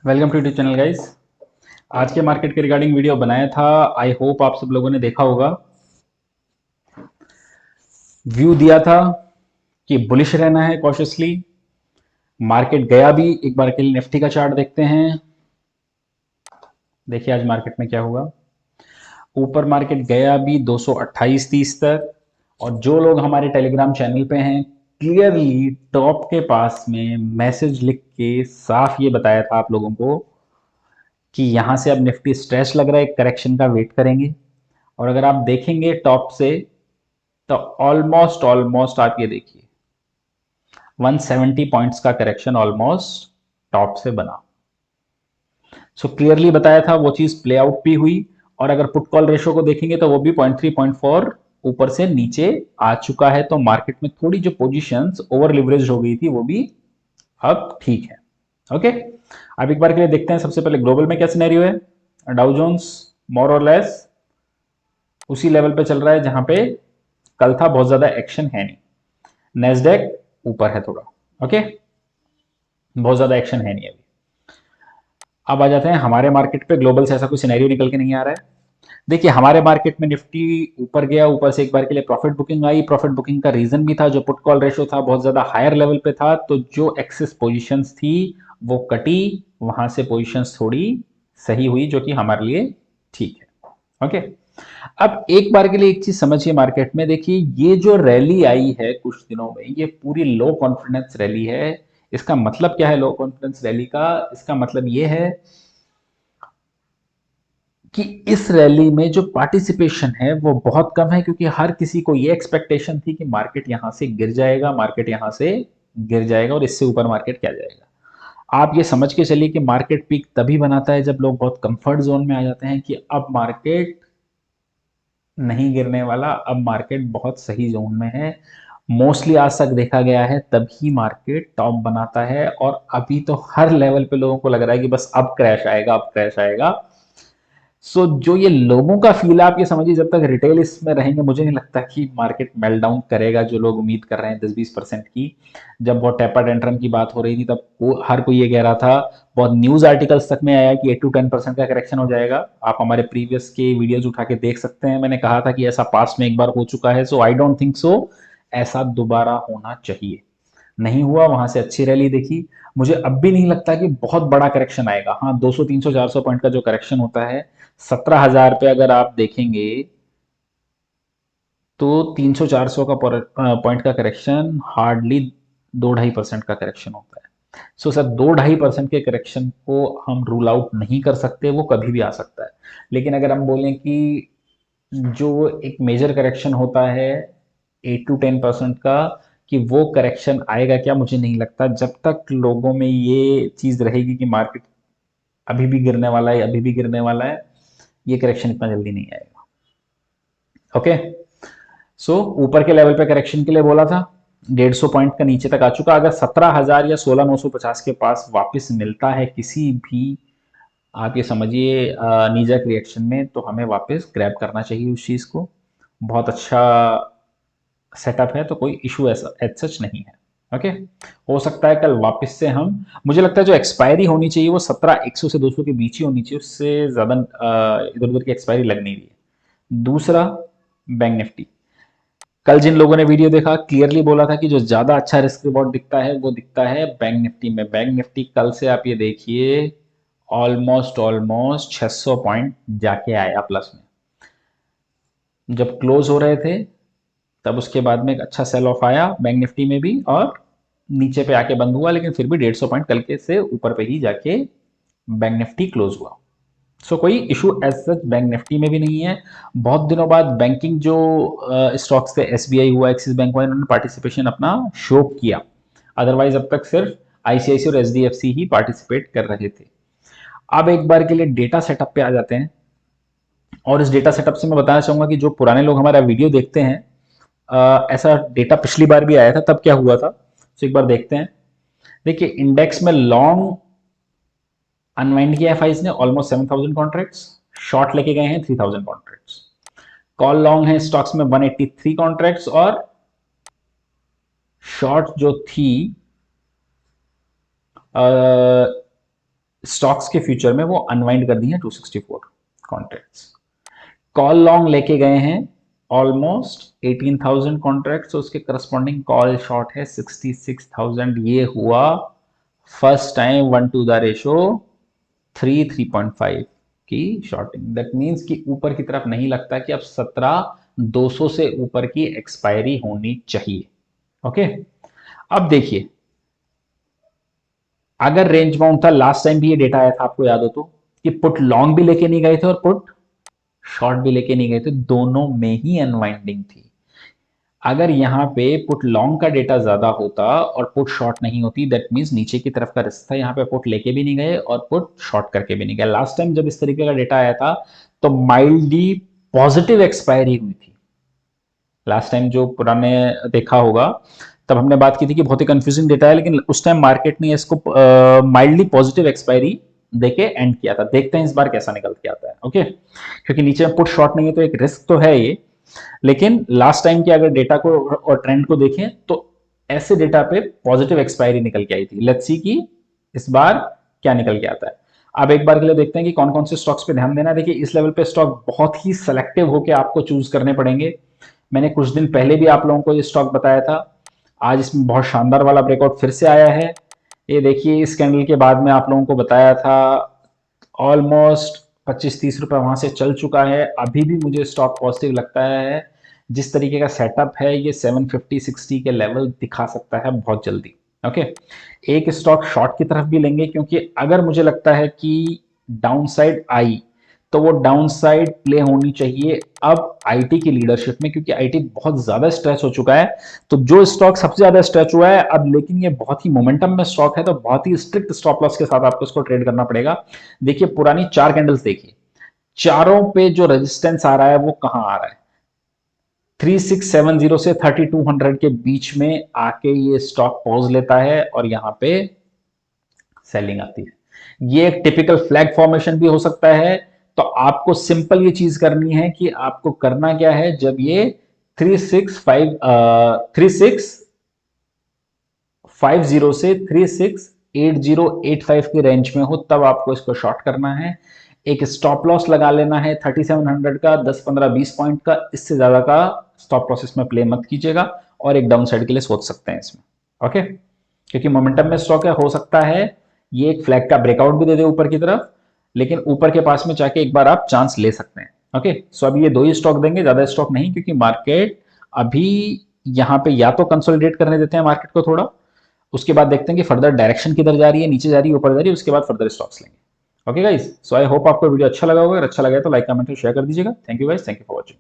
Welcome to YouTube channel guys. आज के market के रिगार्डिंग वीडियो बनाया था। आई होप आप सब लोगों ने देखा होगा। व्यू दिया था कि बुलिश रहना है कॉशियसली। मार्केट गया भी। एक बार के लिए निफ्टी का चार्ट देखते हैं। देखिए आज मार्केट में क्या हुआ। ऊपर मार्केट गया भी 228.30 तक। और जो लोग हमारे टेलीग्राम चैनल पे हैं, क्लियरली टॉप के पास में मैसेज लिख के साफ ये बताया था आप लोगों को कि यहां से अब निफ्टी स्ट्रेच लग रहा है, करेक्शन का वेट करेंगे। और अगर आप देखेंगे टॉप से तो ऑलमोस्ट ऑलमोस्ट आप ये देखिए 170 पॉइंट्स का करेक्शन ऑलमोस्ट टॉप से बना। सो क्लियरली बताया था, वो चीज प्ले आउट भी हुई। और अगर पुट कॉल रेशो को देखेंगे तो वो भी 0.3 0.4 ऊपर से नीचे आ चुका है। तो मार्केट में थोड़ी जो पोजीशंस ओवर लिवरेज हो गई थी वो भी अब ठीक है। ओके, अब एक बार के लिए देखते हैं सबसे पहले ग्लोबल में क्या सिनेरियो है। डाउ जोन्स मोर और लेस उसी लेवल पे चल रहा है जहां पे कल था, बहुत ज्यादा एक्शन है नहीं। नेस्डेक ऊपर है थोड़ा। ओके, बहुत ज्यादा एक्शन है नहीं अभी। अब आ जाते हैं हमारे मार्केट पे। ग्लोबल से ऐसा कोई सिनेरियो निकल के नहीं आ रहा है। देखिए हमारे मार्केट में निफ्टी ऊपर गया, ऊपर से एक बार के लिए प्रॉफिट बुकिंग आई। प्रॉफिट बुकिंग का रीजन भी था, जो पुट कॉल रेशो था बहुत ज्यादा हायर लेवल पे था, तो जो एक्सेस पोजीशंस थी वो कटी। वहां से पोजीशंस थोड़ी सही हुई, जो कि हमारे लिए ठीक है। ओके, अब एक बार के लिए एक चीज समझिए मार्केट में। देखिए ये जो रैली आई है कुछ दिनों में, ये पूरी लो कॉन्फिडेंस रैली है। इसका मतलब क्या है लो कॉन्फिडेंस रैली का? इसका मतलब ये है कि इस रैली में जो पार्टिसिपेशन है वो बहुत कम है, क्योंकि हर किसी को ये एक्सपेक्टेशन थी कि मार्केट यहां से गिर जाएगा, मार्केट यहां से गिर जाएगा और इससे ऊपर मार्केट क्या जाएगा। आप ये समझ के चलिए कि मार्केट पीक तभी बनाता है जब लोग बहुत कंफर्ट जोन में आ जाते हैं कि अब मार्केट नहीं गिरने वाला, अब मार्केट बहुत सही जोन में है। मोस्टली आज तक देखा गया है तभी मार्केट टॉप बनाता है। और अभी तो हर लेवल पे लोगों को लग रहा है कि बस अब क्रैश आएगा, अब क्रैश आएगा। सो जो ये लोगों का फील है, आप ये समझिए जब तक रिटेल इसमें रहेंगे मुझे नहीं लगता कि मार्केट मेल्ट डाउन करेगा। जो लोग उम्मीद कर रहे हैं 10-20% की, जब बहुत टेपर टेंट्रम की बात हो रही थी तब हर कोई ये कह रहा था। बहुत न्यूज आर्टिकल्स तक में आया कि 8 to 10% का करेक्शन हो जाएगा। आप हमारे प्रीवियस के वीडियोज उठा के देख सकते हैं। मैंने कहा था कि ऐसा पास्ट में एक बार हो चुका है, सो आई डोंट थिंक सो ऐसा दोबारा होना चाहिए। नहीं हुआ, वहां से अच्छी रैली देखी। मुझे अब भी नहीं लगता कि बहुत बड़ा करेक्शन आएगा। हाँ, 200 300 400 पॉइंट का जो करेक्शन होता है, 17,000 पे अगर आप देखेंगे तो 300 400 का पॉइंट का करेक्शन हार्डली 2-2.5% का करेक्शन होता है। सो सर 2-2.5% के करेक्शन को हम रूल आउट नहीं कर सकते, वो कभी भी आ सकता है। लेकिन अगर हम बोलें कि जो एक मेजर करेक्शन होता है 8 to 10% का, कि वो करेक्शन आएगा क्या, मुझे नहीं लगता। जब तक लोगों में ये चीज रहेगी कि मार्केट अभी भी गिरने वाला है, अभी भी गिरने वाला है, ये करेक्शन इतना जल्दी नहीं आएगा। ओके, सो ऊपर के लेवल पे करेक्शन के लिए बोला था, 150 पॉइंट का नीचे तक आ चुका। अगर 17,000 या 16,950 के पास वापस मिलता है किसी भी, आप ये समझिए नीजक रिएक्शन में, तो हमें वापस ग्रैब करना चाहिए उस चीज को। बहुत अच्छा सेटअप है, तो कोई इशू ऐसा एज सच नहीं है। ओके, हो सकता है कल वापस से हम, मुझे लगता है जो एक्सपायरी होनी चाहिए वो 17,100 से 200 के बीच ही होनी चाहिए। उससे ज्यादा इधर उधर की एक्सपायरी लग नहीं रही है। दूसरा, बैंक निफ्टी। कल जिन लोगों ने वीडियो देखा, क्लियरली बोला था कि जो ज्यादा अच्छा रिस्क रिवॉर्ड दिखता है वो दिखता है बैंक निफ्टी में। बैंक निफ्टी कल से आप ये देखिए ऑलमोस्ट ऑलमोस्ट 600 पॉइंट जाके आया प्लस में। जब क्लोज हो रहे थे तब उसके बाद में एक अच्छा सेल ऑफ आया बैंक निफ्टी में भी, और नीचे पे आके बंद हुआ, लेकिन फिर भी 150 पॉइंट कल के से ऊपर पे ही जाके बैंक निफ्टी क्लोज हुआ। सो कोई issue as such bank Nifty में भी नहीं है। बहुत दिनों बाद बैंकिंग जो स्टॉक्स थे, एसबीआई हुआ, एक्सिस बैंक हुआ, इन्होंने पार्टिसिपेशन अपना शो किया। अदरवाइज अब तक सिर्फ आईसीआईसी और एचडीएफसी ही पार्टिसिपेट कर रहे थे। अब एक बार के लिए डेटा सेटअप पे आ जाते हैं। और इस डेटा सेटअप से मैं बताना चाहूंगा कि जो पुराने लोग हमारा वीडियो देखते हैं, ऐसा डेटा पिछली बार भी आया था, तब क्या हुआ था, तो एक बार देखते हैं। देखिए इंडेक्स में लॉन्ग अनवाइंड किया एफआईज ने ऑलमोस्ट 7,000 कॉन्ट्रैक्ट्स। शॉर्ट लेके गए हैं 3,000 कॉन्ट्रैक्ट्स। कॉल लॉन्ग है स्टॉक्स में 183 कॉन्ट्रैक्ट्स, और शॉर्ट जो थी स्टॉक्स के फ्यूचर में वो अनवाइंड कर दिए 264 कॉन्ट्रैक्ट्स। कॉल लॉन्ग लेके गए हैं ऑलमोस्ट 18,000 कॉन्ट्रैक्ट्स, उसके करस्पॉन्डिंग कॉल शॉर्ट है 66,000। ये हुआ first time 1 to the ratio 3.5 की शॉर्टिंग। दैट मीन्स कि ऊपर की तरफ नहीं लगता कि अब 17,200 से ऊपर की एक्सपायरी होनी चाहिए। ओके, अब देखिए अगर रेंज बाउंड था, लास्ट टाइम भी ये डेटा आया था आपको याद हो तो, कि पुट लॉन्ग भी लेके नहीं गए थे और पुट शॉर्ट भी लेके नहीं गए थे, दोनों में ही अनवाइंडिंग थी। अगर यहाँ पे पुट लॉन्ग का डेटा ज्यादा होता और पुट शॉर्ट नहीं होती, दैट मीन्स नीचे की तरफ का रिस्क था, यहाँ पे पुट लेके भी नहीं गए और पुट शॉर्ट करके भी नहीं गए। लास्ट टाइम जब इस तरीके का डेटा आया था तो माइल्डली पॉजिटिव एक्सपायरी हुई थी। लास्ट टाइम जो पुराने देखा होगा तब हमने बात की थी कि बहुत ही कंफ्यूजिंग डेटा है, लेकिन उस टाइम मार्केट ने इसको माइल्डली पॉजिटिव एक्सपायरी देके एंड किया था। देखते हैं इस बार कैसा निकल के आता है। ओके, क्योंकि नीचे में पुट शॉर्ट नहीं है तो एक रिस्क तो है ये, लेकिन लास्ट टाइम के अगर डेटा को और ट्रेंड को देखें तो ऐसे डेटा पे पॉजिटिव एक्सपायरी निकल के आई थी। लेट्स सी कि इस बार क्या निकल के आता है। अब एक बार के लिए देखते हैं कि कौन कौन से स्टॉक्स पे ध्यान देना है। देखिए इस लेवल पे स्टॉक बहुत ही सेलेक्टिव होकर आपको चूज करने पड़ेंगे। मैंने कुछ दिन पहले भी आप लोगों को ये स्टॉक बताया था। आज इसमें बहुत शानदार वाला ब्रेकआउट फिर से आया है। ये देखिए इस कैंडल के बाद में आप लोगों को बताया था ऑलमोस्ट 25-30 रुपए वहां से चल चुका है। अभी भी मुझे स्टॉक पॉजिटिव लगता है। जिस तरीके का सेटअप है ये 750-60 के लेवल दिखा सकता है बहुत जल्दी। ओके, एक स्टॉक शॉर्ट की तरफ भी लेंगे क्योंकि अगर मुझे लगता है कि डाउनसाइड आई तो वो डाउनसाइड प्ले होनी चाहिए अब आईटी की लीडरशिप में, क्योंकि आईटी बहुत ज्यादा स्ट्रेच हो चुका है। तो जो स्टॉक सबसे ज्यादा स्ट्रेच हुआ है अब, लेकिन ये बहुत ही मोमेंटम में स्टॉक है तो बहुत ही स्ट्रिक्ट स्टॉप लॉस के साथ आपको इसको ट्रेड करना पड़ेगा। देखिए पुरानी 4 कैंडल्स देखिए, चारों पे जो रेजिस्टेंस आ रहा है वो कहां आ रहा है, 3670 से 3200 के बीच में आके ये स्टॉक पॉज लेता है और यहां पे सेलिंग आती है। ये एक टिपिकल फ्लैग फॉर्मेशन भी हो सकता है। तो आपको सिंपल ये चीज करनी है कि आपको करना क्या है, जब ये 3650 से 368085 के रेंज में हो तब आपको इसको शॉर्ट करना है। एक स्टॉप लॉस लगा लेना है 3700 का, 10-15-20 पॉइंट का, इससे ज्यादा का स्टॉप लॉस इसमें प्ले मत कीजिएगा। और एक डाउन साइड के लिए सोच सकते हैं इसमें। ओके, क्योंकि मोमेंटम में स्टॉक है, हो सकता है ये एक फ्लैग का ब्रेकआउट भी दे दे ऊपर की तरफ, लेकिन ऊपर के पास में जाके एक बार आप चांस ले सकते हैं। ओके, सो अभी ये 2 ही स्टॉक देंगे, ज्यादा स्टॉक नहीं, क्योंकि मार्केट अभी यहाँ पे या तो कंसोलिडेट करने देते हैं मार्केट को थोड़ा, उसके बाद देखते हैं कि फर्दर डायरेक्शन किधर जा रही है, नीचे जा रही है, ऊपर जा रही है, उसके बाद फर्दर स्टॉक्स लेंगे। Okay guys, so I hope आपको वीडियो अच्छा लगा होगा। अगर अच्छा लगा तो लाइक कमेंट और शेयर कर दीजिएगा। Thank you guys, thank you for watching.